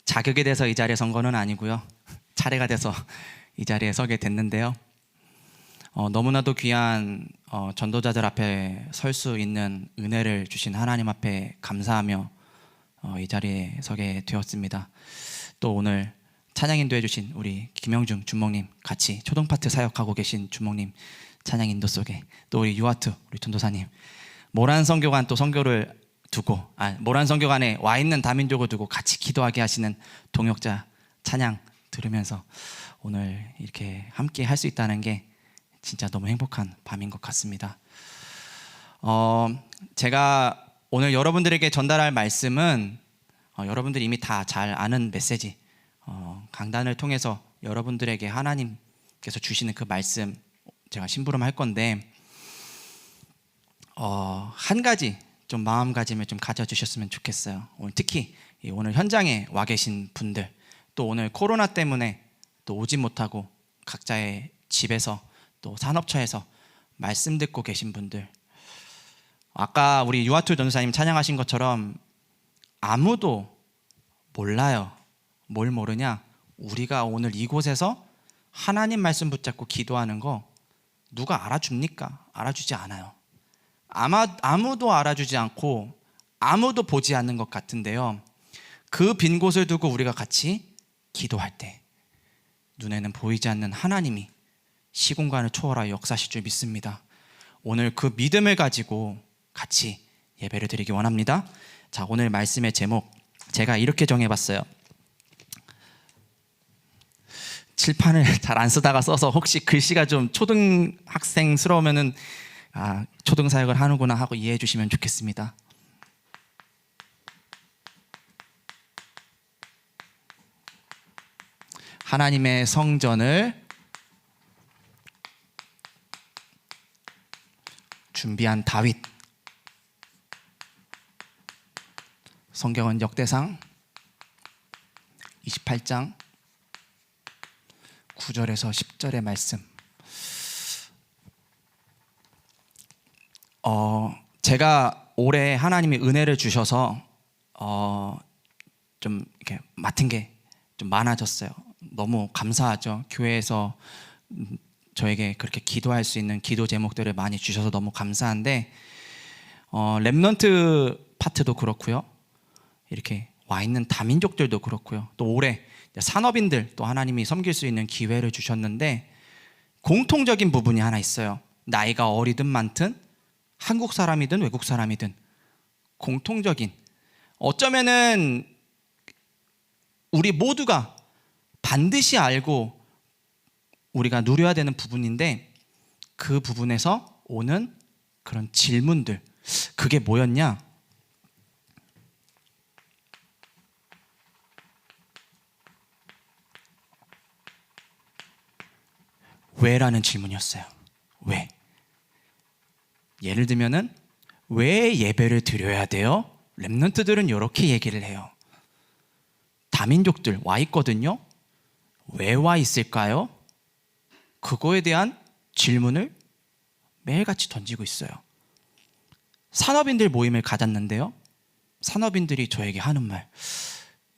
자격이 돼서 이 자리에 선 거는 아니고요. 차례가 돼서 이 자리에 서게 됐는데요. 너무나도 귀한 전도자들 앞에 설 수 있는 은혜를 주신 하나님 앞에 감사하며 이 자리에 서게 되었습니다. 또 오늘 찬양 인도해 주신 우리 김영중 주목님, 같이 초등 파트 사역하고 계신 주목님 찬양 인도 속에, 또 우리 유아트 우리 전도사님, 모란 선교관 또 선교를 두고 모란 선교관에 와 있는 다민족을 두고 같이 기도하게 하시는 동역자 찬양 들으면서 오늘 이렇게 함께 할 수 있다는 게 진짜 너무 행복한 밤인 것 같습니다. 제가 오늘 여러분들에게 전달할 말씀은 여러분들이 이미 다 잘 아는 메시지, 강단을 통해서 여러분들에게 하나님께서 주시는 그 말씀 제가 심부름할 건데, 한 가지 좀 마음가짐을 좀 가져주셨으면 좋겠어요. 오늘 특히 오늘 현장에 와 계신 분들, 또 오늘 코로나 때문에 또 오지 못하고 각자의 집에서 또 산업처에서 말씀 듣고 계신 분들, 아까 우리 유아투 전도사님 찬양하신 것처럼 아무도 몰라요. 뭘 모르냐? 우리가 오늘 이곳에서 하나님 말씀 붙잡고 기도하는 거 누가 알아줍니까? 알아주지 않아요. 아무도 알아주지 않고 아무도 보지 않는 것 같은데요, 그 빈 곳을 두고 우리가 같이 기도할 때 눈에는 보이지 않는 하나님이 시공간을 초월하여 역사하실 줄 믿습니다. 오늘 그 믿음을 가지고 같이 예배를 드리기 원합니다. 자, 오늘 말씀의 제목 제가 이렇게 정해봤어요. 칠판을 잘 안 쓰다가 써서 혹시 글씨가 좀 초등학생스러우면은 초등사역을 하는구나 하고 이해해 주시면 좋겠습니다. 하나님의 성전을 준비한 다윗. 성경은 역대상 28장 9절에서 10절의 말씀. 제가 올해 하나님이 은혜를 주셔서 좀 이렇게 맡은 게 좀 많아졌어요. 너무 감사하죠. 교회에서 저에게 그렇게 기도할 수 있는 기도 제목들을 많이 주셔서 너무 감사한데, 렘넌트 파트도 그렇고요, 이렇게 와 있는 다민족들도 그렇고요, 또 올해 산업인들 또 하나님이 섬길 수 있는 기회를 주셨는데, 공통적인 부분이 하나 있어요. 나이가 어리든 많든 한국 사람이든 외국 사람이든 공통적인, 어쩌면은 우리 모두가 반드시 알고 우리가 누려야 되는 부분인데, 그 부분에서 오는 그런 질문들, 그게 뭐였냐? 왜라는 질문이었어요. 왜? 예를 들면은 왜 예배를 드려야 돼요? 렘넌트들은 이렇게 얘기를 해요. 다민족들 와 있거든요. 왜 와 있을까요? 그거에 대한 질문을 매일같이 던지고 있어요. 산업인들 모임을 가졌는데요, 산업인들이 저에게 하는 말,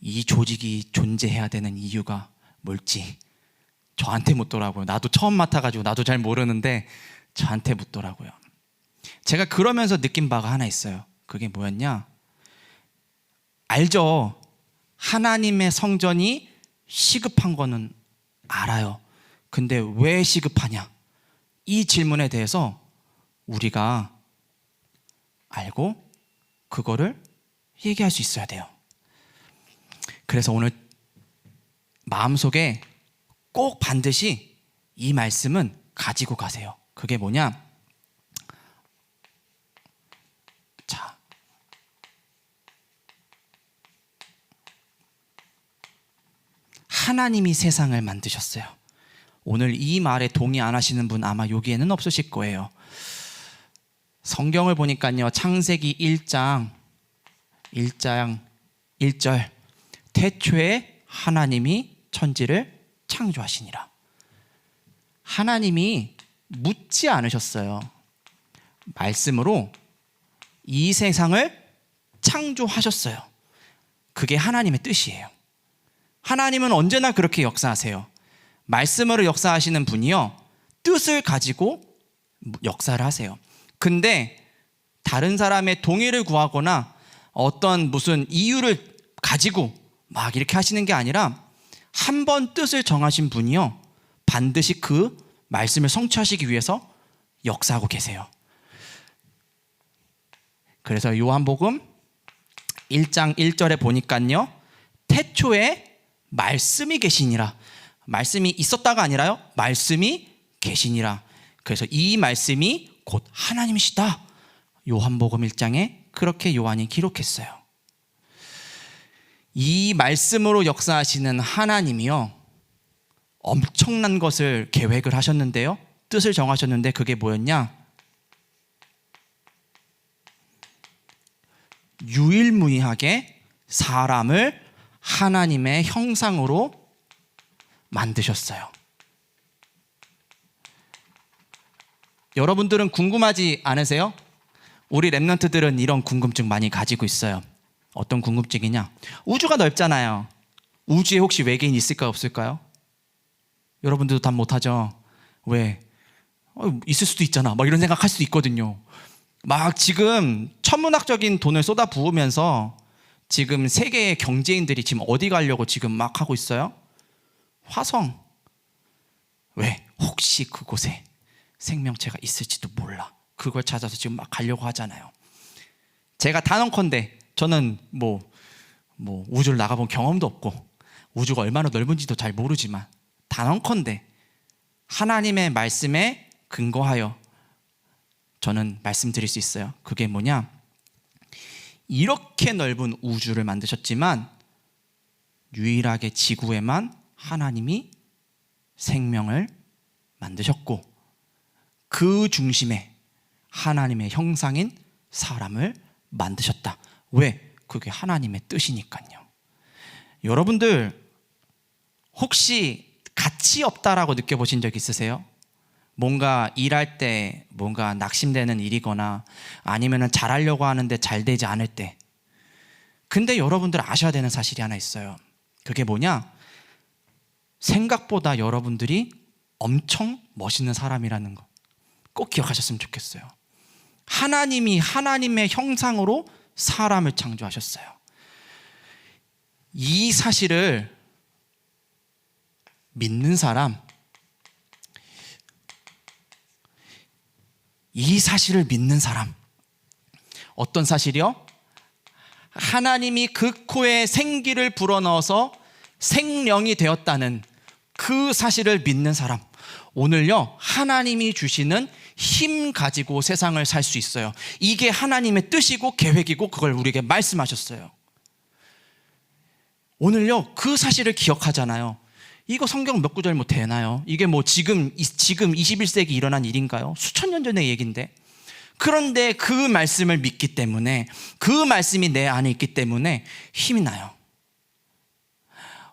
이 조직이 존재해야 되는 이유가 뭘지 저한테 묻더라고요. 나도 처음 맡아가지고 나도 잘 모르는데 저한테 묻더라고요. 제가 그러면서 느낀 바가 하나 있어요. 그게 뭐였냐? 알죠. 하나님의 성전이 시급한 거는 알아요. 근데 왜 시급하냐? 이 질문에 대해서 우리가 알고 그거를 얘기할 수 있어야 돼요. 그래서 오늘 마음속에 꼭 반드시 이 말씀은 가지고 가세요. 그게 뭐냐? 자, 하나님이 세상을 만드셨어요. 오늘 이 말에 동의 안 하시는 분 아마 여기에는 없으실 거예요. 성경을 보니까요, 창세기 1장 1절, 태초에 하나님이 천지를 창조하시니라. 하나님이 묻지 않으셨어요. 말씀으로 이 세상을 창조하셨어요. 그게 하나님의 뜻이에요. 하나님은 언제나 그렇게 역사하세요. 말씀으로 역사하시는 분이요, 뜻을 가지고 역사를 하세요. 근데 다른 사람의 동의를 구하거나 어떤 무슨 이유를 가지고 막 이렇게 하시는 게 아니라 한 번 뜻을 정하신 분이요, 반드시 그 말씀을 성취하시기 위해서 역사하고 계세요. 그래서 요한복음 1장 1절에 보니까요, 태초에 말씀이 계시니라. 말씀이 있었다가 아니라요, 말씀이 계시니라. 그래서 이 말씀이 곧 하나님이시다. 요한복음 1장에 그렇게 요한이 기록했어요. 이 말씀으로 역사하시는 하나님이요, 엄청난 것을 계획을 하셨는데요, 뜻을 정하셨는데 그게 뭐였냐? 유일무이하게 사람을 하나님의 형상으로 만드셨어요. 여러분들은 궁금하지 않으세요? 우리 랩런트들은 이런 궁금증 많이 가지고 있어요. 어떤 궁금증이냐? 우주가 넓잖아요. 우주에 혹시 외계인 있을까 없을까요? 여러분들도 답 못하죠? 왜? 있을 수도 있잖아, 막 이런 생각할 수도 있거든요. 막 지금 천문학적인 돈을 쏟아 부으면서 지금 세계의 경제인들이 지금 어디 가려고 지금 막 하고 있어요? 화성. 왜? 혹시 그곳에 생명체가 있을지도 몰라. 그걸 찾아서 지금 막 가려고 하잖아요. 제가 단언컨대 저는 뭐 우주를 나가본 경험도 없고 우주가 얼마나 넓은지도 잘 모르지만 단언컨대 하나님의 말씀에 근거하여 저는 말씀드릴 수 있어요. 그게 뭐냐? 이렇게 넓은 우주를 만드셨지만 유일하게 지구에만 하나님이 생명을 만드셨고 그 중심에 하나님의 형상인 사람을 만드셨다. 왜? 그게 하나님의 뜻이니까요. 여러분들 혹시 가치 없다라고 느껴보신 적 있으세요? 뭔가 일할 때 뭔가 낙심되는 일이거나 아니면 잘하려고 하는데 잘 되지 않을 때. 근데 여러분들 아셔야 되는 사실이 하나 있어요. 그게 뭐냐? 생각보다 여러분들이 엄청 멋있는 사람이라는 거 꼭 기억하셨으면 좋겠어요. 하나님이 하나님의 형상으로 사람을 창조하셨어요. 이 사실을 믿는 사람, 이 사실을 믿는 사람, 어떤 사실이요? 하나님이 그 코에 생기를 불어넣어서 생명이 되었다는 그 사실을 믿는 사람, 오늘요 하나님이 주시는 힘 가지고 세상을 살 수 있어요. 이게 하나님의 뜻이고 계획이고 그걸 우리에게 말씀하셨어요. 오늘요 그 사실을 기억하잖아요. 이거 성경 몇 구절 뭐 되나요? 이게 뭐 지금 21세기 일어난 일인가요? 수천 년 전의 얘기인데. 그런데 그 말씀을 믿기 때문에, 그 말씀이 내 안에 있기 때문에 힘이 나요.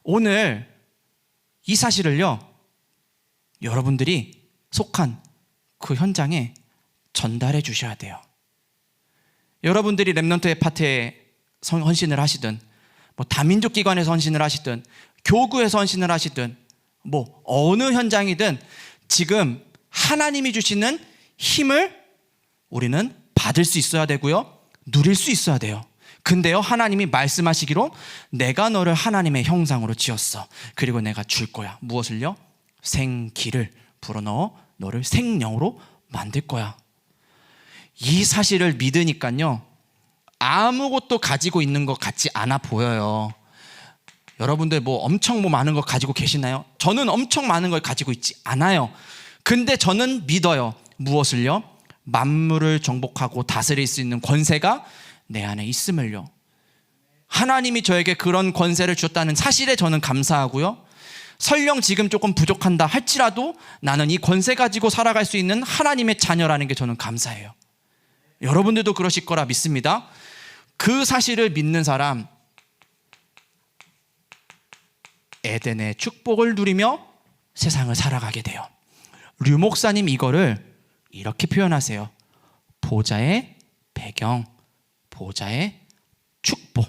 오늘 이 사실을요 여러분들이 속한 그 현장에 전달해 주셔야 돼요. 여러분들이 랩넌트의 파트에 헌신을 하시든 뭐 다민족 기관에서 헌신을 하시든 교구에서 헌신을 하시든 뭐 어느 현장이든 지금 하나님이 주시는 힘을 우리는 받을 수 있어야 되고요, 누릴 수 있어야 돼요. 근데요 하나님이 말씀하시기로 내가 너를 하나님의 형상으로 지었어. 그리고 내가 줄 거야. 무엇을요? 생기를 불어넣어 너를 생명으로 만들 거야. 이 사실을 믿으니까요 아무것도 가지고 있는 것 같지 않아 보여요. 여러분들 뭐 엄청 뭐 많은 거 가지고 계시나요? 저는 엄청 많은 걸 가지고 있지 않아요. 근데 저는 믿어요. 무엇을요? 만물을 정복하고 다스릴 수 있는 권세가 내 안에 있음을요. 하나님이 저에게 그런 권세를 주셨다는 사실에 저는 감사하고요, 설령 지금 조금 부족한다 할지라도 나는 이 권세 가지고 살아갈 수 있는 하나님의 자녀라는 게 저는 감사해요. 여러분들도 그러실 거라 믿습니다. 그 사실을 믿는 사람, 에덴의 축복을 누리며 세상을 살아가게 돼요. 류 목사님 이거를 이렇게 표현하세요. 보좌의 배경, 보좌의 축복.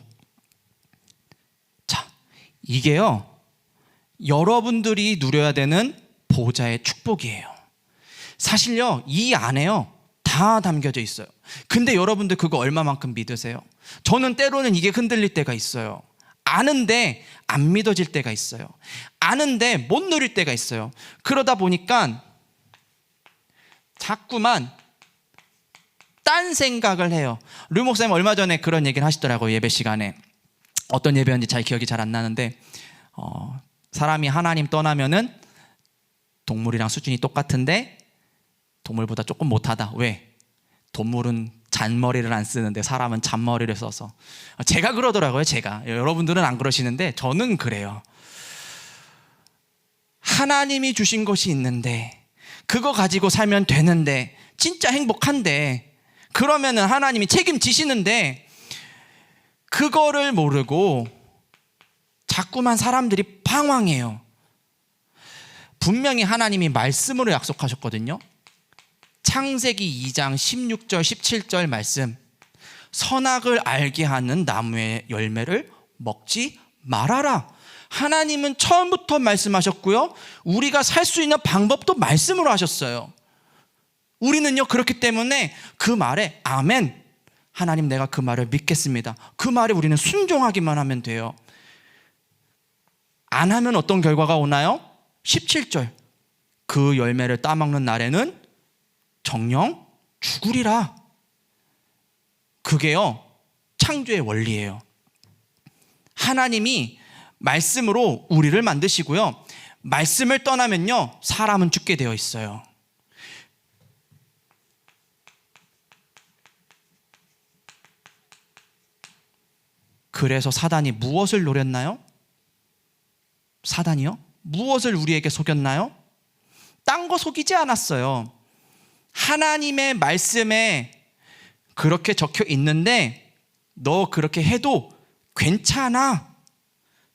이게요, 여러분들이 누려야 되는 보좌의 축복이에요. 사실요, 이 안에요 다 담겨져 있어요. 근데 여러분들 그거 얼마만큼 믿으세요? 저는 때로는 이게 흔들릴 때가 있어요. 아는데 안 믿어질 때가 있어요. 아는데 못 누릴 때가 있어요. 그러다 보니까 자꾸만 딴 생각을 해요. 류 목사님 얼마 전에 그런 얘기를 하시더라고요. 예배 시간에. 어떤 예배였는지 잘 기억이 잘 안 나는데 사람이 하나님 떠나면은 동물이랑 수준이 똑같은데 동물보다 조금 못하다. 왜? 동물은 잔머리를 안 쓰는데 사람은 잔머리를 써서. 제가 그러더라고요. 제가. 여러분들은 안 그러시는데 저는 그래요. 하나님이 주신 것이 있는데 그거 가지고 살면 되는데 진짜 행복한데 그러면은 하나님이 책임지시는데 그거를 모르고 자꾸만 사람들이 방황해요. 분명히 하나님이 말씀으로 약속하셨거든요. 창세기 2장 16절 17절 말씀, 선악을 알게 하는 나무의 열매를 먹지 말아라. 하나님은 처음부터 말씀하셨고요, 우리가 살 수 있는 방법도 말씀으로 하셨어요. 우리는요 그렇기 때문에 그 말에 아멘, 하나님 내가 그 말을 믿겠습니다, 그 말에 우리는 순종하기만 하면 돼요. 안 하면 어떤 결과가 오나요? 17절, 그 열매를 따먹는 날에는 정녕 죽으리라. 그게요 창조의 원리예요. 하나님이 말씀으로 우리를 만드시고요, 말씀을 떠나면요 사람은 죽게 되어 있어요. 그래서 사단이 무엇을 노렸나요? 사단이요? 무엇을 우리에게 속였나요? 딴 거 속이지 않았어요. 하나님의 말씀에 그렇게 적혀 있는데 너 그렇게 해도 괜찮아,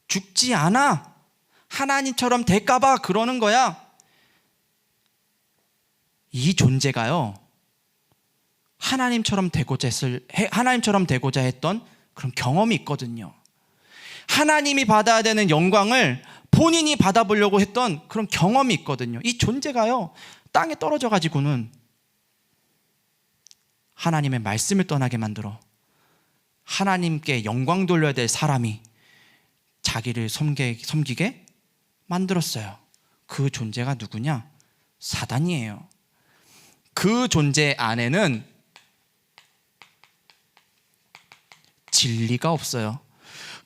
죽지 않아, 하나님처럼 될까봐 그러는 거야. 이 존재가요 하나님처럼 되고자 했던 그런 경험이 있거든요. 하나님이 받아야 되는 영광을 본인이 받아보려고 했던 그런 경험이 있거든요. 이 존재가요 땅에 떨어져 가지고는 하나님의 말씀을 떠나게 만들어 하나님께 영광 돌려야 될 사람이 자기를 섬기게 만들었어요. 그 존재가 누구냐? 사단이에요. 그 존재 안에는 진리가 없어요.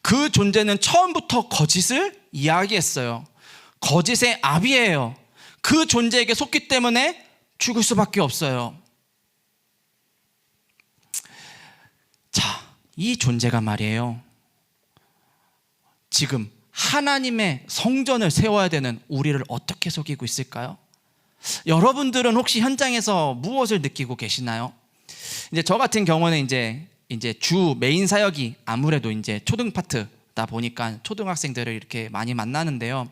그 존재는 처음부터 거짓을 이야기했어요. 거짓의 아비예요. 그 존재에게 속기 때문에 죽을 수밖에 없어요. 자, 이 존재가 말이에요, 지금 하나님의 성전을 세워야 되는 우리를 어떻게 속이고 있을까요? 여러분들은 혹시 현장에서 무엇을 느끼고 계시나요? 이제 저 같은 경우는 이제 주 메인 사역이 아무래도 이제 초등 파트다 보니까 초등학생들을 이렇게 많이 만나는데요.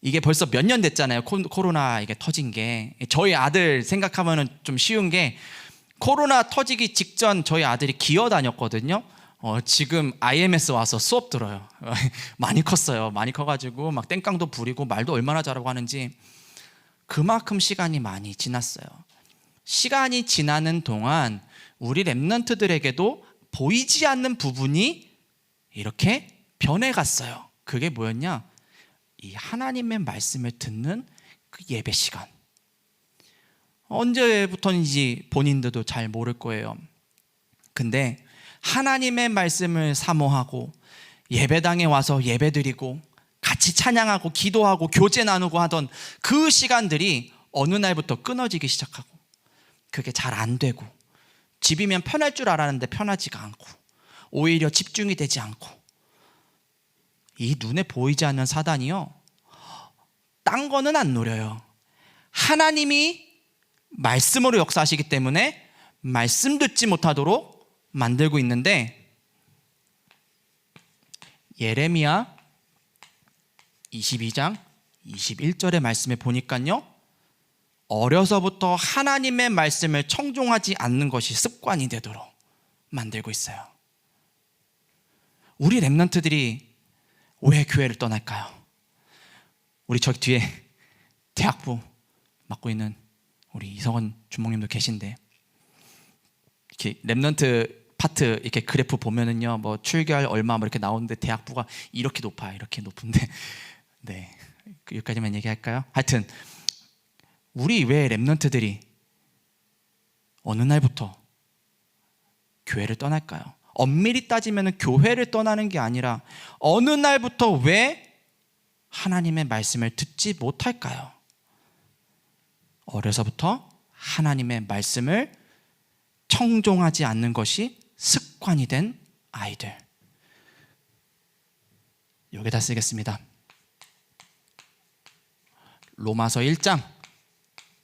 이게 벌써 몇 년 됐잖아요. 코로나 이게 터진 게. 저희 아들 생각하면은 좀 쉬운 게, 코로나 터지기 직전 저희 아들이 기어 다녔거든요. 지금 IMS 와서 수업 들어요. 많이 컸어요. 많이 커가지고 막 땡깡도 부리고 말도 얼마나 잘하고 하는지. 그만큼 시간이 많이 지났어요. 시간이 지나는 동안 우리 렘넌트들에게도 보이지 않는 부분이 이렇게 변해갔어요. 그게 뭐였냐? 이 하나님의 말씀을 듣는 그 예배 시간. 언제부터인지 본인들도 잘 모를 거예요. 근데 하나님의 말씀을 사모하고 예배당에 와서 예배드리고 같이 찬양하고 기도하고 교제 나누고 하던 그 시간들이 어느 날부터 끊어지기 시작하고, 그게 잘 안 되고, 집이면 편할 줄 알았는데 편하지가 않고, 오히려 집중이 되지 않고, 이 눈에 보이지 않는 사단이요 딴 거는 안 노려요. 하나님이 말씀으로 역사하시기 때문에 말씀 듣지 못하도록 만들고 있는데, 예레미야 22장 21절의 말씀에 보니까요, 어려서부터 하나님의 말씀을 청종하지 않는 것이 습관이 되도록 만들고 있어요. 우리 렘넌트들이 왜 교회를 떠날까요? 우리 저기 뒤에 대학부 맡고 있는 우리 이성원 주목님도 계신데, 이렇게 랩넌트 파트 이렇게 그래프 보면은요, 뭐 출결 얼마 뭐 이렇게 나오는데 대학부가 이렇게 높아요. 이렇게 높은데, 네, 여기까지만 얘기할까요? 하여튼 우리 왜 랩넌트들이 어느 날부터 교회를 떠날까요? 엄밀히 따지면 교회를 떠나는 게 아니라 어느 날부터 왜 하나님의 말씀을 듣지 못할까요? 어려서부터 하나님의 말씀을 청종하지 않는 것이 습관이 된 아이들. 여기다 쓰겠습니다. 로마서 1장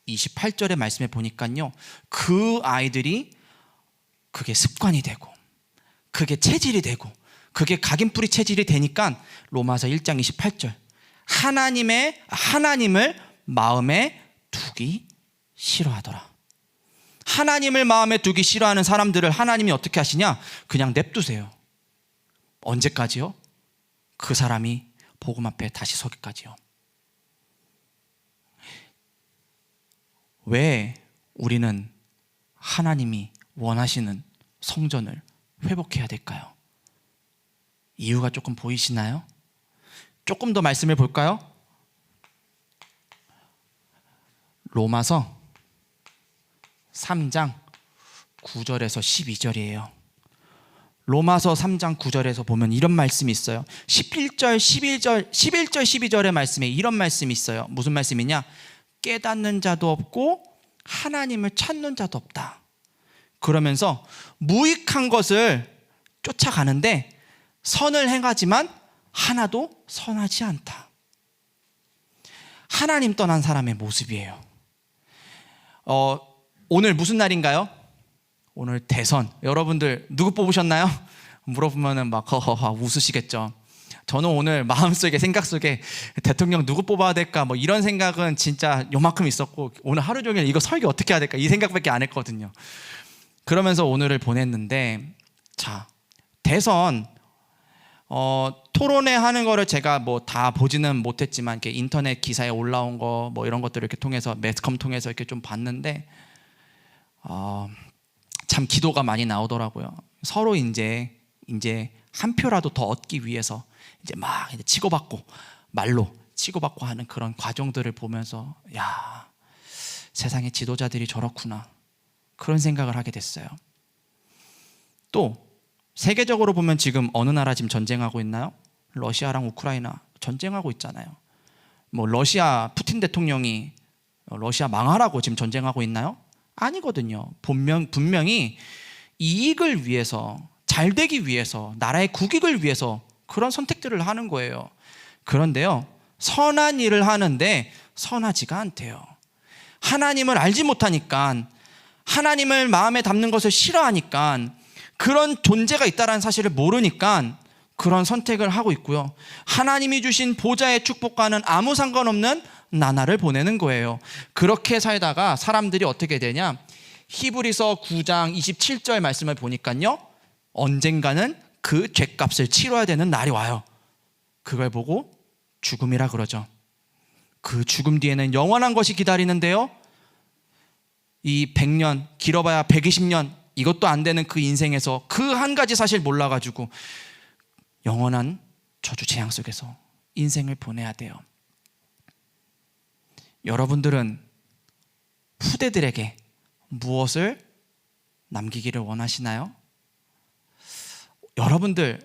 28절의 말씀에 보니까요, 그 아이들이 그게 습관이 되고 그게 체질이 되고 그게 각인뿌리 체질이 되니까 로마서 1장 28절, 하나님을 마음에 두기 싫어하더라. 하나님을 마음에 두기 싫어하는 사람들을 하나님이 어떻게 하시냐? 그냥 냅두세요. 언제까지요? 그 사람이 복음 앞에 다시 서기까지요. 왜 우리는 하나님이 원하시는 성전을 회복해야 될까요? 이유가 조금 보이시나요? 조금 더 말씀을 볼까요? 로마서 3장 9절에서 12절이에요. 로마서 3장 9절에서 보면 이런 말씀이 있어요. 11절, 12절의 말씀에 이런 말씀이 있어요. 무슨 말씀이냐? 깨닫는 자도 없고 하나님을 찾는 자도 없다. 그러면서 무익한 것을 쫓아가는데 선을 행하지만 하나도 선하지 않다. 하나님 떠난 사람의 모습이에요. 오늘 무슨 날인가요? 오늘 대선. 여러분들 누구 뽑으셨나요? 물어보면은 막 허허허 웃으시겠죠. 저는 오늘 마음속에, 생각 속에 대통령 누구 뽑아야 될까 뭐 이런 생각은 진짜 요만큼 있었고, 오늘 하루 종일 이거 설교 어떻게 해야 될까 이 생각밖에 안 했거든요. 그러면서 오늘을 보냈는데, 자, 대선 토론회 하는 거를 제가 뭐 다 보지는 못했지만 이렇게 인터넷 기사에 올라온 거 뭐 이런 것들을 이렇게 통해서 매스컴 통해서 이렇게 좀 봤는데, 참 기도가 많이 나오더라고요. 서로 이제 한 표라도 더 얻기 위해서 이제 막 치고받고 말로 치고받고 하는 그런 과정들을 보면서, 야, 세상의 지도자들이 저렇구나, 그런 생각을 하게 됐어요. 또 세계적으로 보면 지금 어느 나라 지금 전쟁하고 있나요? 러시아랑 우크라이나 전쟁하고 있잖아요. 뭐 러시아 푸틴 대통령이 러시아 망하라고 지금 전쟁하고 있나요? 아니거든요. 분명히 이익을 위해서, 잘 되기 위해서, 나라의 국익을 위해서 그런 선택들을 하는 거예요. 그런데요, 선한 일을 하는데 선하지가 않대요. 하나님을 알지 못하니까, 하나님을 마음에 담는 것을 싫어하니까, 그런 존재가 있다는 사실을 모르니까 그런 선택을 하고 있고요. 하나님이 주신 보좌의 축복과는 아무 상관없는 나날을 보내는 거예요. 그렇게 살다가 사람들이 어떻게 되냐? 히브리서 9장 27절 말씀을 보니까요, 언젠가는 그 죄값을 치러야 되는 날이 와요. 그걸 보고 죽음이라 그러죠. 그 죽음 뒤에는 영원한 것이 기다리는데요, 이 100년, 길어봐야 120년, 이것도 안 되는 그 인생에서 그 한 가지 사실 몰라가지고 영원한 저주 재앙 속에서 인생을 보내야 돼요. 여러분들은 후대들에게 무엇을 남기기를 원하시나요? 여러분들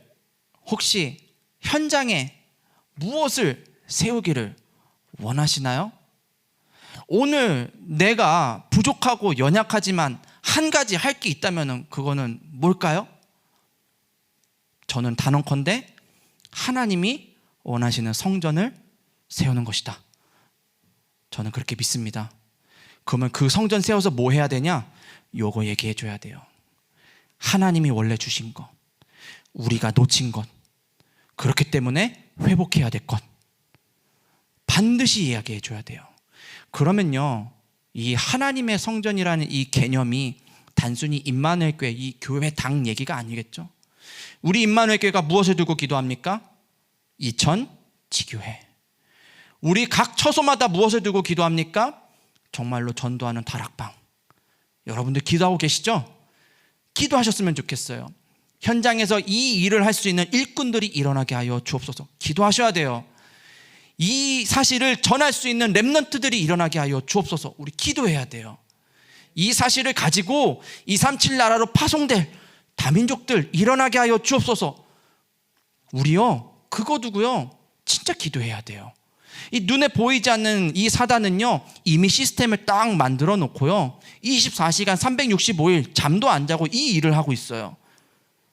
혹시 현장에 무엇을 세우기를 원하시나요? 오늘 내가 부족하고 연약하지만 한 가지 할 게 있다면 그거는 뭘까요? 저는 단언컨대 하나님이 원하시는 성전을 세우는 것이다. 저는 그렇게 믿습니다. 그러면 그 성전 세워서 뭐 해야 되냐? 요거 얘기해 줘야 돼요. 하나님이 원래 주신 것, 우리가 놓친 것, 그렇기 때문에 회복해야 될 것, 반드시 이야기해 줘야 돼요. 그러면요, 이 하나님의 성전이라는 이 개념이 단순히 임마누엘 교회, 이 교회 당 얘기가 아니겠죠. 우리 임마누엘 교회가 무엇을 두고 기도합니까? 이천지교회. 우리 각 처소마다 무엇을 두고 기도합니까? 정말로 전도하는 다락방. 여러분들 기도하고 계시죠? 기도하셨으면 좋겠어요. 현장에서 이 일을 할 수 있는 일꾼들이 일어나게 하여 주옵소서. 기도하셔야 돼요. 이 사실을 전할 수 있는 렘넌트들이 일어나게 하여 주옵소서. 우리 기도해야 돼요. 이 사실을 가지고 237 나라로 파송될 다민족들 일어나게 하여 주옵소서. 우리요, 그거 두고요, 진짜 기도해야 돼요. 이 눈에 보이지 않는 이 사단은요, 이미 시스템을 딱 만들어 놓고요, 24시간 365일 잠도 안 자고 이 일을 하고 있어요.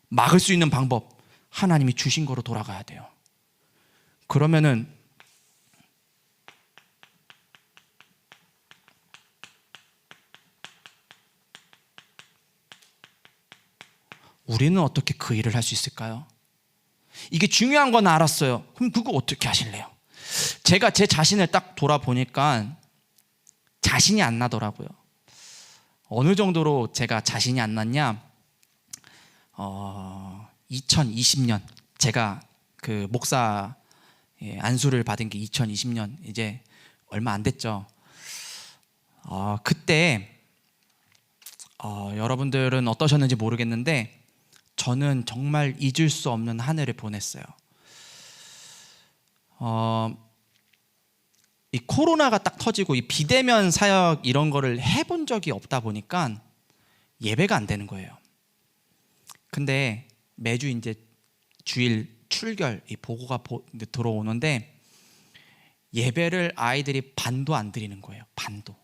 막을 수 있는 방법, 하나님이 주신 거로 돌아가야 돼요. 그러면은 우리는 어떻게 그 일을 할 수 있을까요? 이게 중요한 건 알았어요. 그럼 그거 어떻게 하실래요? 제가 제 자신을 딱 돌아보니까 자신이 안 나더라고요. 어느 정도로 제가 자신이 안 났냐? 2020년 제가 그 목사 안수를 받은 게 2020년 이제 얼마 안 됐죠. 그때 여러분들은 어떠셨는지 모르겠는데 저는 정말 잊을 수 없는 한 해를 보냈어요. 이 코로나가 딱 터지고 이 비대면 사역 이런 거를 해본 적이 없다 보니까 예배가 안 되는 거예요. 근데 매주 이제 주일 출결 이 보고가 들어오는데 예배를 아이들이 반도 안 드리는 거예요. 반도.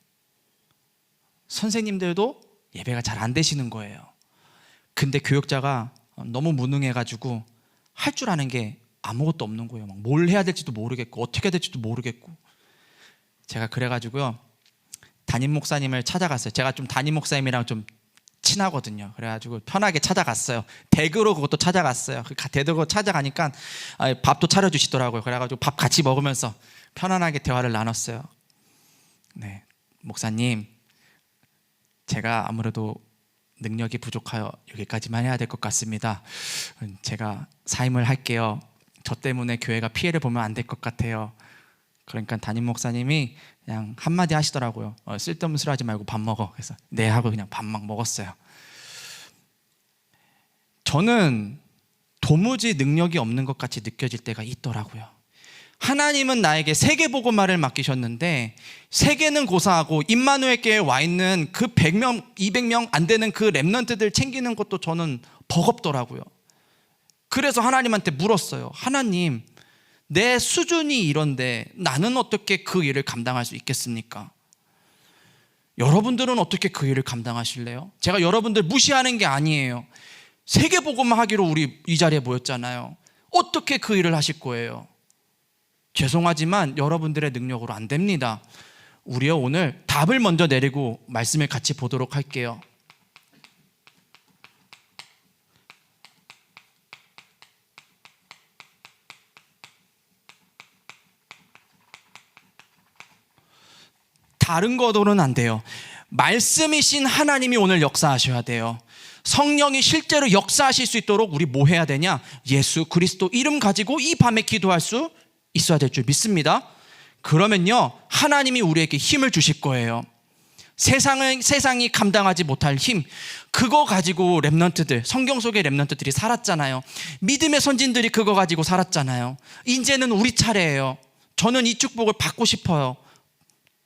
선생님들도 예배가 잘 안 되시는 거예요. 근데 교육자가 너무 무능해가지고 할 줄 아는 게 아무것도 없는 거예요. 막 뭘 해야 될지도 모르겠고 어떻게 해야 될지도 모르겠고. 제가 그래가지고요, 담임 목사님을 찾아갔어요. 제가 좀 담임 목사님이랑 좀 친하거든요. 그래가지고 편하게 찾아갔어요. 댁으로 그것도 찾아갔어요. 댁으로 찾아가니까 밥도 차려주시더라고요. 그래가지고 밥 같이 먹으면서 편안하게 대화를 나눴어요. 네, 목사님, 제가 아무래도 능력이 부족하여 여기까지만 해야 될 것 같습니다. 제가 사임을 할게요. 저 때문에 교회가 피해를 보면 안 될 것 같아요. 그러니까 담임 목사님이 그냥 한마디 하시더라고요. 쓸데없는 소리 하지 말고 밥 먹어. 그래서 네 하고 그냥 밥 막 먹었어요. 저는 도무지 능력이 없는 것 같이 느껴질 때가 있더라고요. 하나님은 나에게 세계복음화를 맡기셨는데 세계는 고사하고 임마누엘 교회에 와 있는 그 100명, 200명 안 되는 그 렘넌트들 챙기는 것도 저는 버겁더라고요. 그래서 하나님한테 물었어요. 하나님, 내 수준이 이런데 나는 어떻게 그 일을 감당할 수 있겠습니까? 여러분들은 어떻게 그 일을 감당하실래요? 제가 여러분들 무시하는 게 아니에요. 세계복음화 하기로 우리 이 자리에 모였잖아요. 어떻게 그 일을 하실 거예요? 죄송하지만 여러분들의 능력으로 안 됩니다. 우리요, 오늘 답을 먼저 내리고 말씀을 같이 보도록 할게요. 다른 거로는 안 돼요. 말씀이신 하나님이 오늘 역사하셔야 돼요. 성령이 실제로 역사하실 수 있도록 우리 뭐 해야 되냐? 예수 그리스도 이름 가지고 이 밤에 기도할 수 있어야 될 줄 믿습니다. 그러면요, 하나님이 우리에게 힘을 주실 거예요. 세상이 감당하지 못할 힘, 그거 가지고 렘넌트들, 성경 속의 렘넌트들이 살았잖아요. 믿음의 선진들이 그거 가지고 살았잖아요. 이제는 우리 차례예요. 저는 이 축복을 받고 싶어요.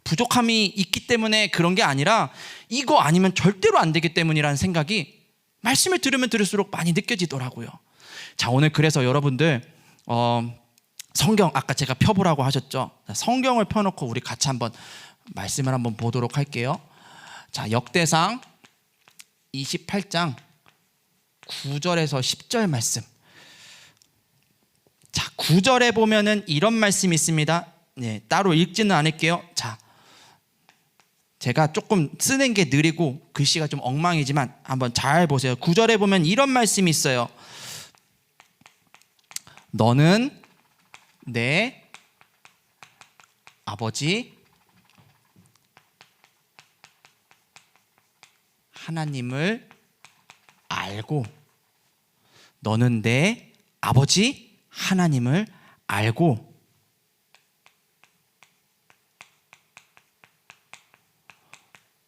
부족함이 있기 때문에 그런 게 아니라 이거 아니면 절대로 안 되기 때문이라는 생각이 말씀을 들으면 들을수록 많이 느껴지더라고요. 자, 오늘 그래서 여러분들 성경 아까 제가 펴보라고 하셨죠. 성경을 펴놓고 우리 같이 한번 말씀을 한번 보도록 할게요. 자, 역대상 28장 9절에서 10절 말씀. 자, 9절에 보면은 이런 말씀이 있습니다. 네, 따로 읽지는 않을게요. 자, 제가 조금 쓰는 게 느리고 글씨가 좀 엉망이지만 한번 잘 보세요. 9절에 보면 이런 말씀이 있어요. 너는 내 아버지 하나님을 알고, 너는 내 아버지 하나님을 알고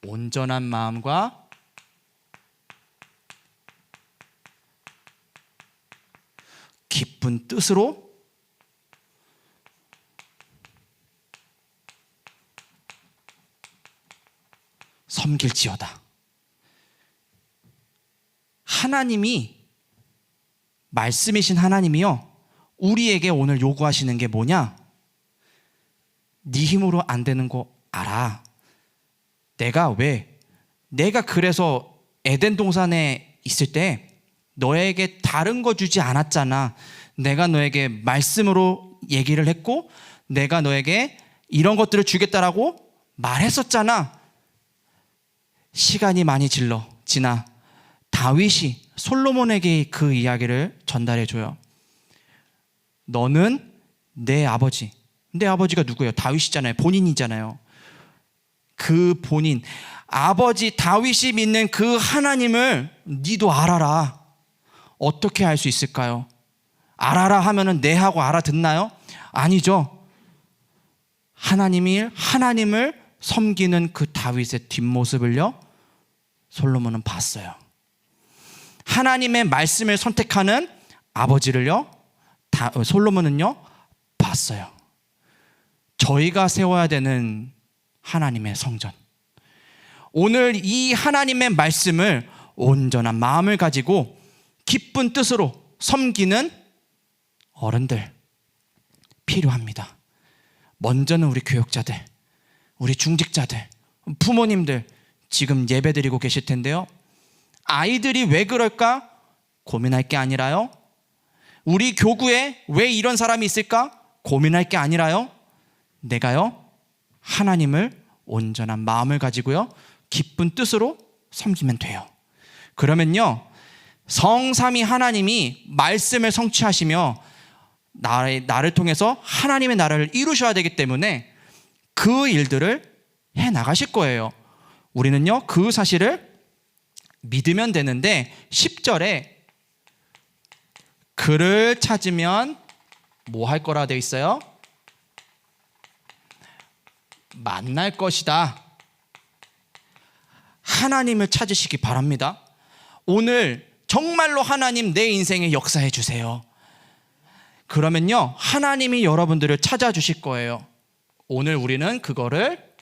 온전한 마음과 기쁜 뜻으로 섬길지어다. 하나님이, 말씀이신 하나님이요, 우리에게 오늘 요구하시는 게 뭐냐? 네 힘으로 안 되는 거 알아. 내가 그래서 에덴 동산에 있을 때 너에게 다른 거 주지 않았잖아. 내가 너에게 말씀으로 얘기를 했고 내가 너에게 이런 것들을 주겠다라고 말했었잖아. 시간이 많이 지나 다윗이 솔로몬에게 그 이야기를 전달해줘요. 너는 내 아버지가 누구예요? 다윗이잖아요. 본인이잖아요. 그 본인, 아버지 다윗이 믿는 그 하나님을 니도 알아라. 어떻게 알 수 있을까요? 알아라 하면은 네 하고 알아듣나요? 아니죠. 하나님을 섬기는 그 다윗의 뒷모습을요, 솔로몬은 봤어요. 하나님의 말씀을 선택하는 아버지를요, 솔로몬은요 봤어요. 저희가 세워야 되는 하나님의 성전, 오늘 이 하나님의 말씀을 온전한 마음을 가지고 기쁜 뜻으로 섬기는 어른들 필요합니다. 먼저는 우리 교역자들, 우리 중직자들, 부모님들 지금 예배드리고 계실 텐데요, 아이들이 왜 그럴까 고민할 게 아니라요, 우리 교구에 왜 이런 사람이 있을까 고민할 게 아니라요, 내가요 하나님을 온전한 마음을 가지고요 기쁜 뜻으로 섬기면 돼요. 그러면요 성삼위 하나님이 말씀을 성취하시며 나를 통해서 하나님의 나라를 이루셔야 되기 때문에 그 일들을 해 나가실 거예요. 우리는요 그 사실을 믿으면 되는데 10절에 그를 찾으면 뭐 할 거라 되어 있어요? 만날 것이다. 하나님을 찾으시기 바랍니다. 오늘 정말로 하나님 내 인생에 역사해 주세요. 그러면요 하나님이 여러분들을 찾아주실 거예요. 오늘 우리는 그거를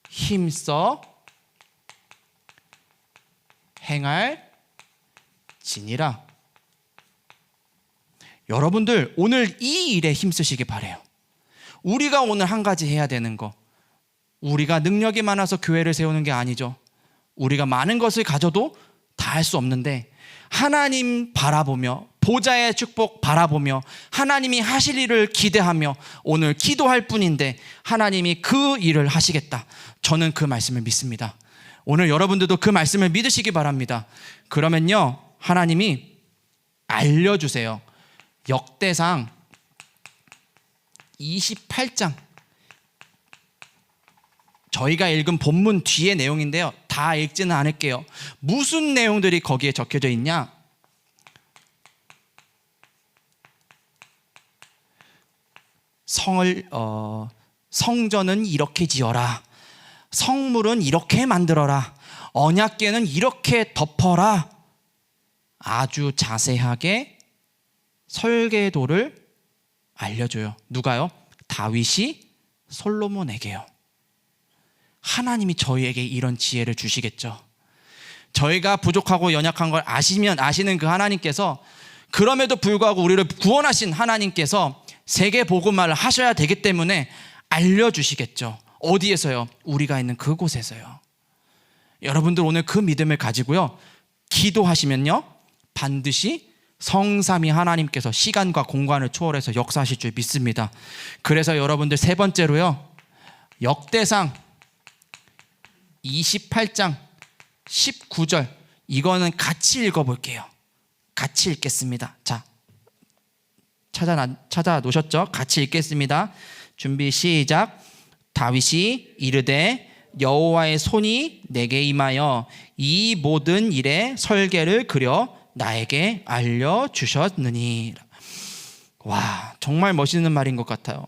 힘써 행할지니라. 여러분들 오늘 이 일에 힘쓰시기 바라요. 우리가 오늘 한 가지 해야 되는 거, 우리가 능력이 많아서 교회를 세우는 게 아니죠. 우리가 많은 것을 가져도 다 할 수 없는데 하나님 바라보며 보좌의 축복 바라보며 하나님이 하실 일을 기대하며 오늘 기도할 뿐인데 하나님이 그 일을 하시겠다. 저는 그 말씀을 믿습니다. 오늘 여러분들도 그 말씀을 믿으시기 바랍니다. 그러면요 하나님이 알려주세요. 역대상 28장, 저희가 읽은 본문 뒤의 내용인데요 다 읽지는 않을게요. 무슨 내용들이 거기에 적혀져 있냐? 성전은 이렇게 지어라, 성물은 이렇게 만들어라, 언약궤는 이렇게 덮어라. 아주 자세하게 설계도를 알려줘요. 누가요? 다윗이 솔로몬에게요. 하나님이 저희에게 이런 지혜를 주시겠죠. 저희가 부족하고 연약한 걸 아시는 그 하나님께서, 그럼에도 불구하고 우리를 구원하신 하나님께서 세계 복음화를 하셔야 되기 때문에 알려주시겠죠. 어디에서요? 우리가 있는 그곳에서요. 여러분들 오늘 그 믿음을 가지고요 기도하시면요 반드시 성삼위 하나님께서 시간과 공간을 초월해서 역사하실 줄 믿습니다. 그래서 여러분들 세 번째로요 역대상 28장 19절, 이거는 같이 읽어볼게요. 같이 읽겠습니다. 자, 찾아 놓으셨죠? 같이 읽겠습니다. 준비 시작. 다윗이 이르되 여호와의 손이 내게 임하여 이 모든 일의 설계를 그려 나에게 알려주셨느니. 와, 정말 멋있는 말인 것 같아요.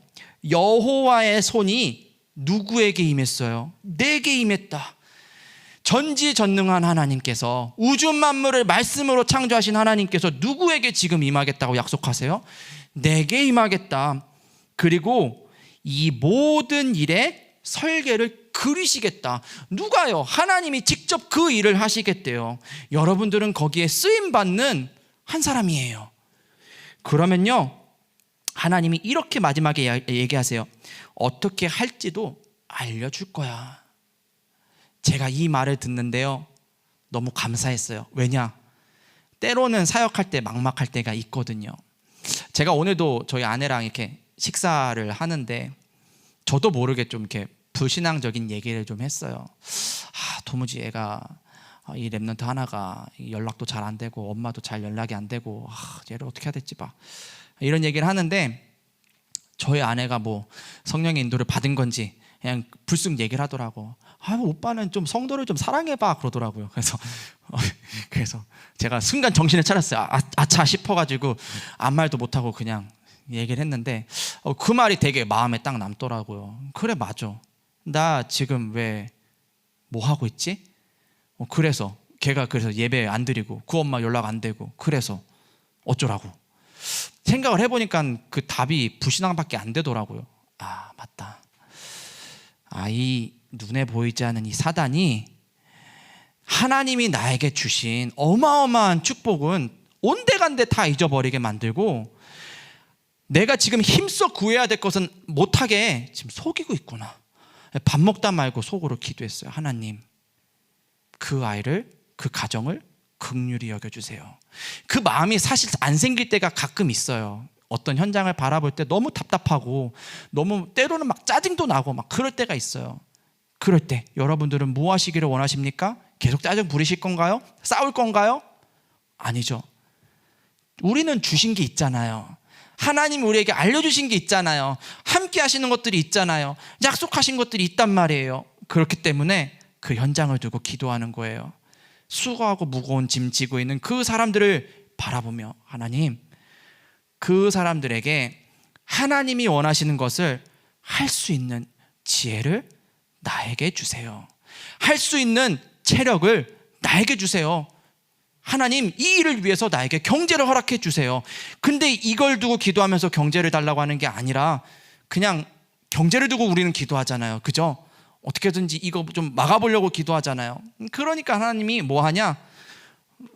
여호와의 손이 누구에게 임했어요? 내게 임했다. 전지전능한 하나님께서, 우주 만물을 말씀으로 창조하신 하나님께서 누구에게 지금 임하겠다고 약속하세요? 내게 임하겠다. 그리고 이 모든 일에 설계를 그리시겠다. 누가요? 하나님이 직접 그 일을 하시겠대요. 여러분들은 거기에 쓰임받는 한 사람이에요. 그러면요, 하나님이 이렇게 마지막에 얘기하세요. 어떻게 할지도 알려줄 거야. 제가 이 말을 듣는데요, 너무 감사했어요. 왜냐? 때로는 사역할 때 막막할 때가 있거든요. 제가 오늘도 저희 아내랑 이렇게 식사를 하는데 저도 모르게 좀 이렇게 불신앙적인 얘기를 좀 했어요. 도무지 애가, 이 랩런트 하나가 연락도 잘 안 되고 엄마도 잘 연락이 안 되고, 얘를 어떻게 해야 될지 봐, 이런 얘기를 하는데 저희 아내가 뭐 성령의 인도를 받은 건지 그냥 불쑥 얘기를 하더라고. 오빠는 좀 성도를 좀 사랑해봐 그러더라고요. 그래서 제가 순간 정신을 차렸어요. 아차 싶어가지고 아무 말도 못하고 그냥 얘기를 했는데 그 말이 되게 마음에 딱 남더라고요. 그래, 맞아. 나 지금 왜 뭐 하고 있지? 그래서 걔가 그래서 예배 안 드리고 그 엄마 연락 안 되고 그래서 어쩌라고. 생각을 해보니까 그 답이 불신앙밖에 안 되더라고요. 맞다. 이 눈에 보이지 않는 이 사단이 하나님이 나에게 주신 어마어마한 축복은 온데간데 다 잊어버리게 만들고, 내가 지금 힘써 구해야 될 것은 못하게 지금 속이고 있구나. 밥 먹다 말고 속으로 기도했어요. 하나님, 그 아이를, 그 가정을 긍휼히 여겨주세요. 그 마음이 사실 안 생길 때가 가끔 있어요. 어떤 현장을 바라볼 때 너무 답답하고 너무 때로는 막 짜증도 나고 막 그럴 때가 있어요. 그럴 때 여러분들은 뭐 하시기를 원하십니까? 계속 짜증 부리실 건가요? 싸울 건가요? 아니죠. 우리는 주신 게 있잖아요. 하나님 우리에게 알려주신 게 있잖아요. 함께 하시는 것들이 있잖아요. 약속하신 것들이 있단 말이에요. 그렇기 때문에 그 현장을 두고 기도하는 거예요. 수고하고 무거운 짐 지고 있는 그 사람들을 바라보며, 하나님, 그 사람들에게 하나님이 원하시는 것을 할 수 있는 지혜를 나에게 주세요. 할 수 있는 체력을 나에게 주세요. 하나님, 이 일을 위해서 나에게 경제를 허락해 주세요. 근데 이걸 두고 기도하면서 경제를 달라고 하는 게 아니라 그냥 경제를 두고 우리는 기도하잖아요. 그죠? 어떻게든지 이거 좀 막아보려고 기도하잖아요. 그러니까 하나님이 뭐 하냐?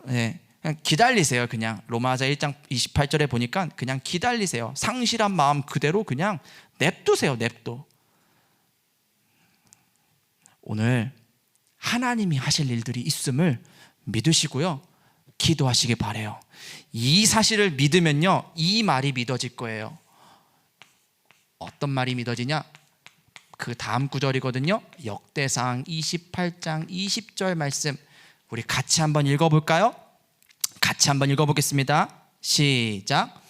그냥 기다리세요. 그냥 로마서 1장 28절에 보니까 그냥 기다리세요. 상실한 마음 그대로 그냥 냅두세요. 냅둬. 오늘 하나님이 하실 일들이 있음을 믿으시고요, 기도하시기 바래요. 이 사실을 믿으면요, 이 말이 믿어질 거예요. 어떤 말이 믿어지냐? 그 다음 구절이거든요. 역대상 28장 20절 말씀, 우리 같이 한번 읽어볼까요? 같이 한번 읽어보겠습니다. 시작.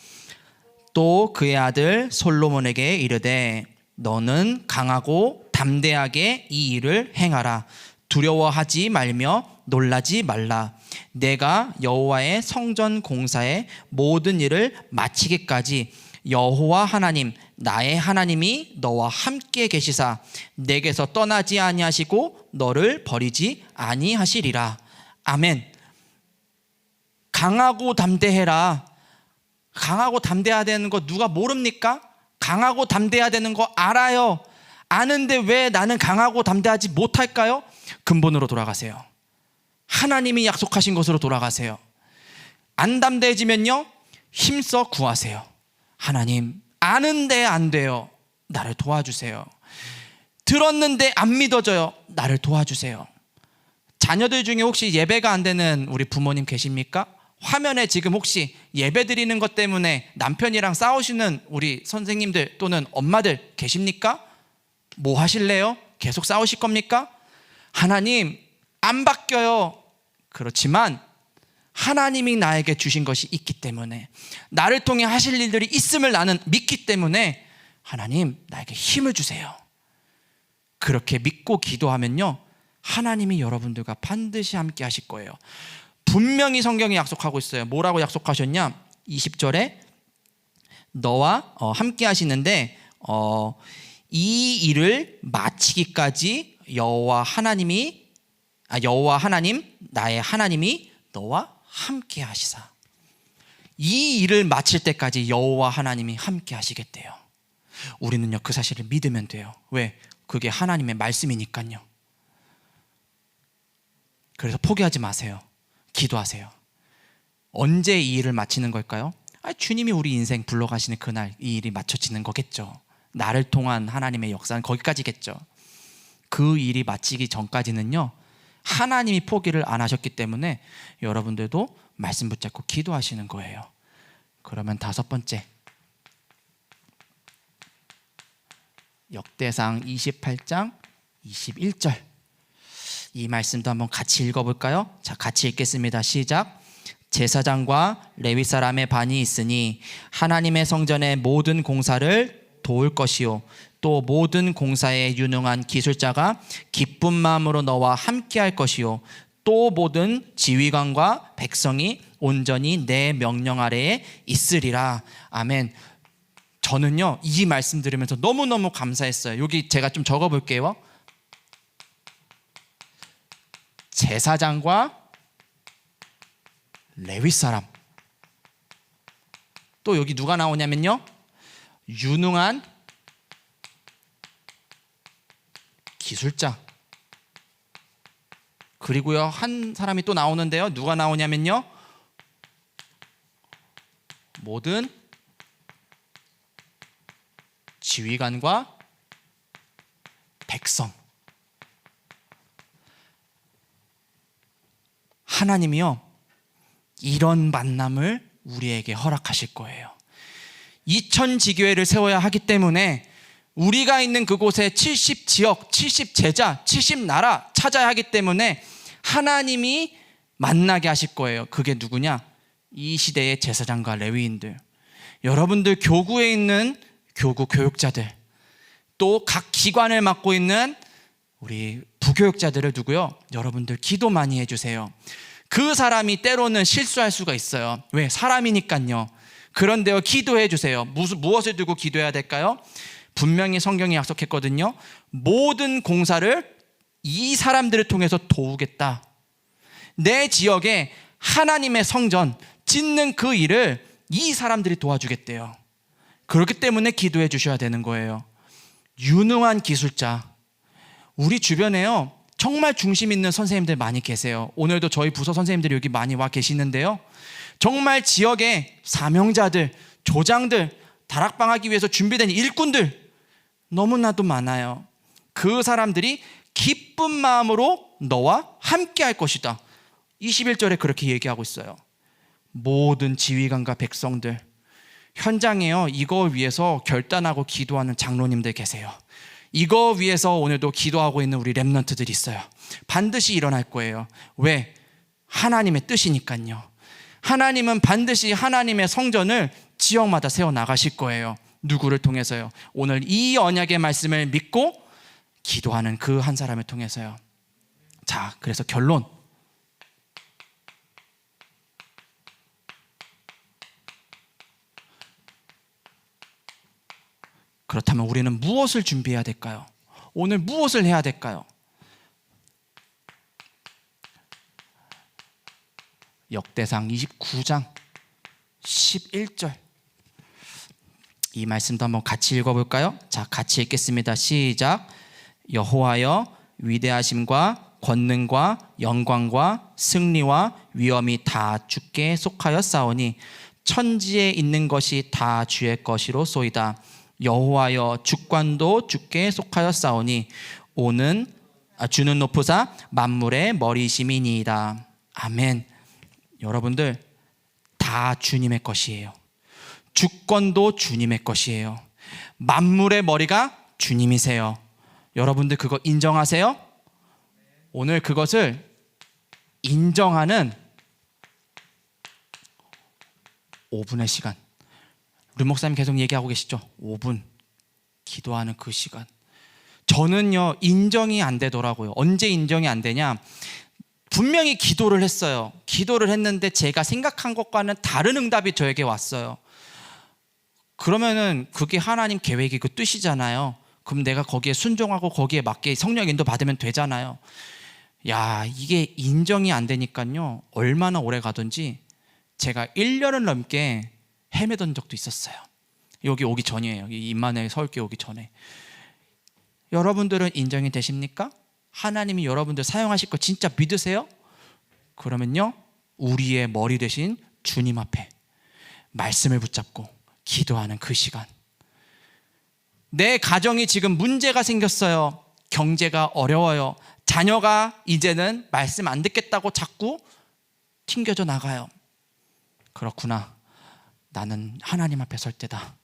또 그의 아들 솔로몬에게 이르되 너는 강하고 담대하게 이 일을 행하라. 두려워하지 말며 놀라지 말라. 내가 여호와의 성전 공사의 모든 일을 마치기까지 여호와 하나님 나의 하나님이 너와 함께 계시사 내게서 떠나지 아니하시고 너를 버리지 아니하시리라. 아멘. 강하고 담대해라. 강하고 담대해야 되는 거 누가 모릅니까? 강하고 담대해야 되는 거 알아요. 아는데 왜 나는 강하고 담대하지 못할까요? 근본으로 돌아가세요. 하나님이 약속하신 것으로 돌아가세요. 안 담대해지면요, 힘써 구하세요. 하나님, 아는데 안 돼요. 나를 도와주세요. 들었는데 안 믿어져요. 나를 도와주세요. 자녀들 중에 혹시 예배가 안 되는 우리 부모님 계십니까? 화면에 지금 혹시 예배 드리는 것 때문에 남편이랑 싸우시는 우리 선생님들 또는 엄마들 계십니까? 뭐 하실래요? 계속 싸우실 겁니까? 하나님, 안 바뀌어요. 그렇지만 하나님이 나에게 주신 것이 있기 때문에, 나를 통해 하실 일들이 있음을 나는 믿기 때문에 하나님, 나에게 힘을 주세요. 그렇게 믿고 기도하면요, 하나님이 여러분들과 반드시 함께 하실 거예요. 분명히 성경이 약속하고 있어요. 뭐라고 약속하셨냐? 20절에 너와 함께 하시는데 이 일을 마치기까지 여호와 하나님 나의 하나님이 너와 함께 하시사. 이 일을 마칠 때까지 여호와 하나님이 함께 하시겠대요. 우리는요 그 사실을 믿으면 돼요. 왜? 그게 하나님의 말씀이니까요. 그래서 포기하지 마세요. 기도하세요. 언제 이 일을 마치는 걸까요? 주님이 우리 인생 불러가시는 그날 이 일이 마쳐지는 거겠죠. 나를 통한 하나님의 역사는 거기까지겠죠. 그 일이 마치기 전까지는요 하나님이 포기를 안 하셨기 때문에 여러분들도 말씀 붙잡고 기도하시는 거예요. 그러면 5번째, 역대상 28장 21절, 이 말씀도 한번 같이 읽어볼까요? 자, 같이 읽겠습니다. 시작. 제사장과 레위 사람의 반이 있으니 하나님의 성전의 모든 공사를 도울 것이요 또 모든 공사에 유능한 기술자가 기쁜 마음으로 너와 함께 할 것이요 또 모든 지휘관과 백성이 온전히 내 명령 아래에 있으리라. 아멘. 저는요 이 말씀 들으면서 너무너무 감사했어요. 여기 제가 좀 적어볼게요. 제사장과 레위 사람, 또 여기 누가 나오냐면요 유능한 기술자, 그리고요 한 사람이 또 나오는데요 누가 나오냐면요 모든 지휘관과 백성. 하나님이요 이런 만남을 우리에게 허락하실 거예요. 2000지교회를 세워야 하기 때문에 우리가 있는 그곳에 70지역, 70제자, 70나라 찾아야 하기 때문에 하나님이 만나게 하실 거예요. 그게 누구냐? 이 시대의 제사장과 레위인들, 여러분들 교구에 있는 교구 교육자들, 또 각 기관을 맡고 있는 우리 부교육자들을 두고요 여러분들 기도 많이 해주세요. 그 사람이 때로는 실수할 수가 있어요. 왜? 사람이니까요. 그런데요 기도해 주세요. 무엇을 두고 기도해야 될까요? 분명히 성경이 약속했거든요. 모든 공사를 이 사람들을 통해서 도우겠다. 내 지역에 하나님의 성전 짓는 그 일을 이 사람들이 도와주겠대요. 그렇기 때문에 기도해 주셔야 되는 거예요. 유능한 기술자, 우리 주변에요 정말 중심 있는 선생님들 많이 계세요. 오늘도 저희 부서 선생님들이 여기 많이 와 계시는데요 정말 지역의 사명자들, 조장들, 다락방하기 위해서 준비된 일꾼들 너무나도 많아요. 그 사람들이 기쁜 마음으로 너와 함께 할 것이다. 21절에 그렇게 얘기하고 있어요. 모든 지휘관과 백성들, 현장에요 이거 위해서 결단하고 기도하는 장로님들 계세요. 이거 위해서 오늘도 기도하고 있는 우리 렘넌트들이 있어요. 반드시 일어날 거예요. 왜? 하나님의 뜻이니까요. 하나님은 반드시 하나님의 성전을 지역마다 세워나가실 거예요. 누구를 통해서요? 오늘 이 언약의 말씀을 믿고 기도하는 그 한 사람을 통해서요. 자, 그래서 결론, 그렇다면 우리는 무엇을 준비해야 될까요? 오늘 무엇을 해야 될까요? 역대상 29장 11절, 이 말씀도 한번 같이 읽어볼까요? 자, 같이 읽겠습니다. 시작. 여호와여, 위대하심과 권능과 영광과 승리와 위엄이 다 주께 속하였사오니 천지에 있는 것이 다 주의 것이로소이다. 여호와여, 주권도 주께 속하였사오니 주는 높으사 만물의 머리심이니이다. 아멘. 여러분들 다 주님의 것이에요. 주권도 주님의 것이에요. 만물의 머리가 주님이세요. 여러분들 그거 인정하세요? 오늘 그것을 인정하는 5분의 시간, 우리 목사님 계속 얘기하고 계시죠? 5분 기도하는 그 시간. 저는요 인정이 안 되더라고요. 언제 인정이 안 되냐, 분명히 기도를 했어요. 기도를 했는데 제가 생각한 것과는 다른 응답이 저에게 왔어요. 그러면은 그게 하나님 계획이 그 뜻이잖아요. 그럼 내가 거기에 순종하고 거기에 맞게 성령 인도 받으면 되잖아요. 야, 이게 인정이 안 되니까요, 얼마나 오래 가든지 제가 1년을 넘게 헤매던 적도 있었어요. 여기 오기 전이에요. 이 임마누엘 서울교회 오기 전에. 여러분들은 인정이 되십니까? 하나님이 여러분들 사용하실 거 진짜 믿으세요? 그러면요, 우리의 머리 대신 주님 앞에 말씀을 붙잡고 기도하는 그 시간. 내 가정이 지금 문제가 생겼어요. 경제가 어려워요. 자녀가 이제는 말씀 안 듣겠다고 자꾸 튕겨져 나가요. 그렇구나. 나는 하나님 앞에 설 때다.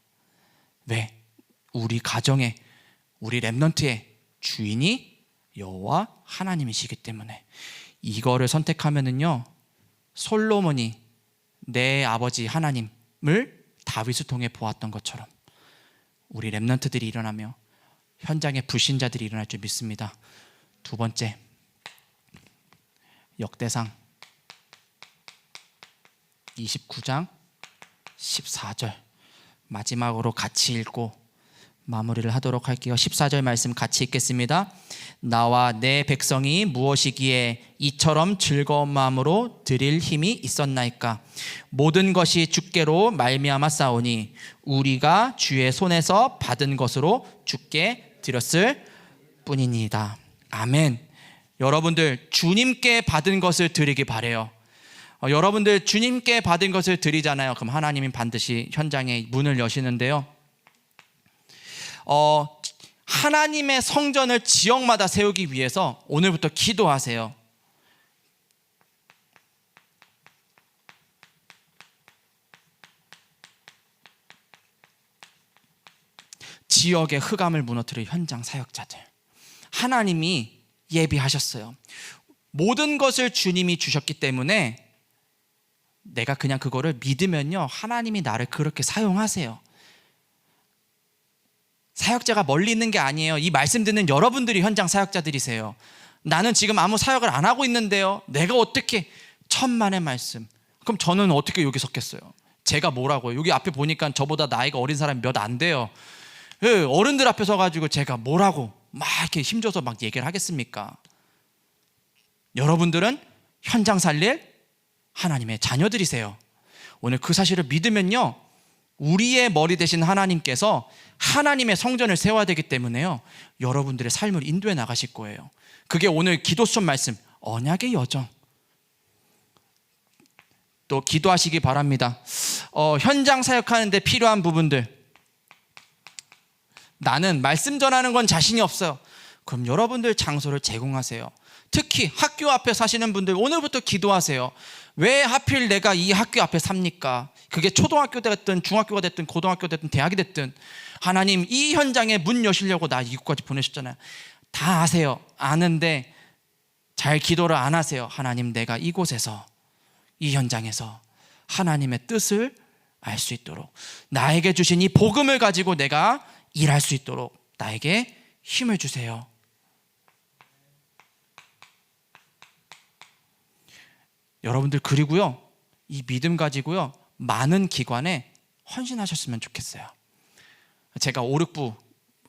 왜? 우리 가정에, 우리 렘넌트의 주인이 여호와 하나님이시기 때문에. 이거를 선택하면은요, 솔로몬이 내 아버지 하나님을 다윗을 통해 보았던 것처럼 우리 렘넌트들이 일어나며 현장에 불신자들이 일어날 줄 믿습니다. 두 번째, 역대상 29장 14절 마지막으로 같이 읽고 마무리를 하도록 할게요. 14절 말씀 같이 읽겠습니다. 나와 내 백성이 무엇이기에 이처럼 즐거운 마음으로 드릴 힘이 있었나이까? 모든 것이 주께로 말미암아 싸우니 우리가 주의 손에서 받은 것으로 주께 드렸을 뿐이니이다. 아멘. 여러분들 주님께 받은 것을 드리기 바래요. 여러분들 주님께 받은 것을 드리잖아요. 그럼 하나님이 반드시 현장에 문을 여시는데요, 하나님의 성전을 지역마다 세우기 위해서 오늘부터 기도하세요. 지역의 흑암을 무너뜨릴 현장 사역자들, 하나님이 예비하셨어요. 모든 것을 주님이 주셨기 때문에 내가 그냥 그거를 믿으면요, 하나님이 나를 그렇게 사용하세요. 사역자가 멀리 있는 게 아니에요. 이 말씀 듣는 여러분들이 현장 사역자들이세요. 나는 지금 아무 사역을 안 하고 있는데요, 내가 어떻게, 천만의 말씀. 그럼 저는 어떻게 여기 섰겠어요? 제가 뭐라고요? 여기 앞에 보니까 저보다 나이가 어린 사람이 몇 안 돼요. 어른들 앞에 서가지고 제가 뭐라고 막 이렇게 힘줘서 막 얘기를 하겠습니까? 여러분들은 현장 살릴 하나님의 자녀들이세요. 오늘 그 사실을 믿으면요, 우리의 머리 되신 하나님께서 하나님의 성전을 세워야 되기 때문에요, 여러분들의 삶을 인도해 나가실 거예요. 그게 오늘 기도선 말씀, 언약의 여정. 또 기도하시기 바랍니다. 현장 사역하는데 필요한 부분들, 나는 말씀 전하는 건 자신이 없어요. 그럼 여러분들 장소를 제공하세요. 특히 학교 앞에 사시는 분들, 오늘부터 기도하세요. 왜 하필 내가 이 학교 앞에 삽니까? 그게 초등학교 됐든 중학교가 됐든 고등학교 됐든 대학이 됐든, 하나님 이 현장에 문 여시려고 나 이곳까지 보내셨잖아요. 다 아세요. 아는데 잘 기도를 안 하세요. 하나님, 내가 이곳에서, 이 현장에서 하나님의 뜻을 알 수 있도록, 나에게 주신 이 복음을 가지고 내가 일할 수 있도록 나에게 힘을 주세요. 여러분들, 그리고요, 이 믿음 가지고요, 많은 기관에 헌신하셨으면 좋겠어요. 제가 569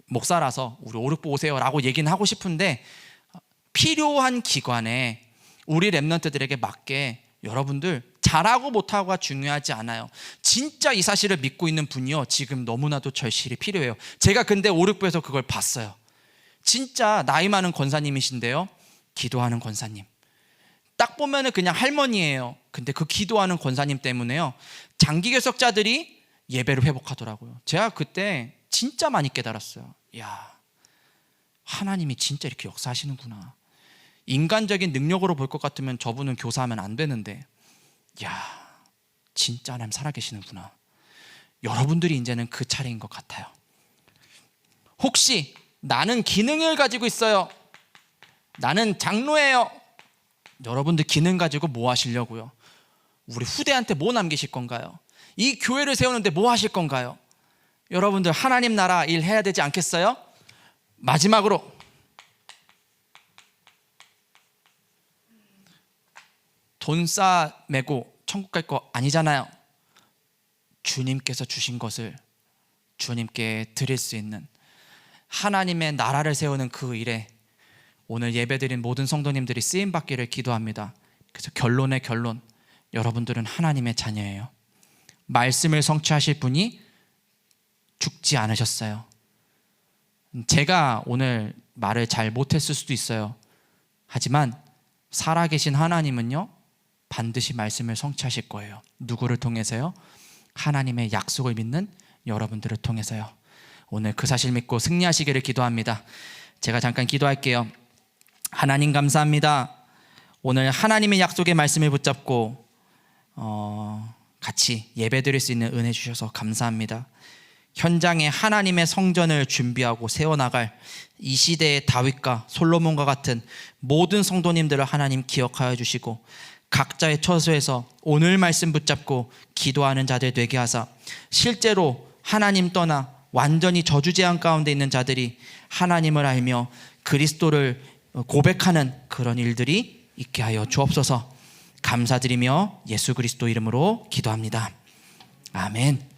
목사라서 우리 569 오세요 라고 얘기는 하고 싶은데, 필요한 기관에 우리 렘넌트들에게 맞게 여러분들 잘하고 못하고가 중요하지 않아요. 진짜 이 사실을 믿고 있는 분이요, 지금 너무나도 절실히 필요해요. 제가 근데 569에서 그걸 봤어요. 진짜 나이 많은 권사님이신데요, 기도하는 권사님, 딱 보면은 그냥 할머니예요. 근데 그 기도하는 권사님 때문에요, 장기 결석자들이 예배를 회복하더라고요. 제가 그때 진짜 많이 깨달았어요. 야, 하나님이 진짜 이렇게 역사하시는구나. 인간적인 능력으로 볼 것 같으면 저분은 교사하면 안 되는데, 야, 진짜 하나님 살아계시는구나. 여러분들이 이제는 그 차례인 것 같아요. 혹시 나는 기능을 가지고 있어요, 나는 장로예요. 여러분들 기능 가지고 뭐 하시려고요? 우리 후대한테 뭐 남기실 건가요? 이 교회를 세우는데 뭐 하실 건가요? 여러분들 하나님 나라 일 해야 되지 않겠어요? 마지막으로, 돈 쌓아 매고 천국 갈 거 아니잖아요. 주님께서 주신 것을 주님께 드릴 수 있는 하나님의 나라를 세우는 그 일에 오늘 예배드린 모든 성도님들이 쓰임받기를 기도합니다. 그래서 결론의 결론, 여러분들은 하나님의 자녀예요. 말씀을 성취하실 분이 죽지 않으셨어요. 제가 오늘 말을 잘 못했을 수도 있어요. 하지만 살아계신 하나님은요, 반드시 말씀을 성취하실 거예요. 누구를 통해서요? 하나님의 약속을 믿는 여러분들을 통해서요. 오늘 그 사실 믿고 승리하시기를 기도합니다. 제가 잠깐 기도할게요. 하나님 감사합니다. 오늘 하나님의 약속의 말씀을 붙잡고 같이 예배드릴 수 있는 은혜 주셔서 감사합니다. 현장에 하나님의 성전을 준비하고 세워나갈 이 시대의 다윗과 솔로몬과 같은 모든 성도님들을 하나님 기억하여 주시고 각자의 처소에서 오늘 말씀 붙잡고 기도하는 자들 되게 하사 실제로 하나님 떠나 완전히 저주재앙 가운데 있는 자들이 하나님을 알며 그리스도를 고백하는 그런 일들이 있게 하여 주옵소서. 감사드리며 예수 그리스도 이름으로 기도합니다. 아멘.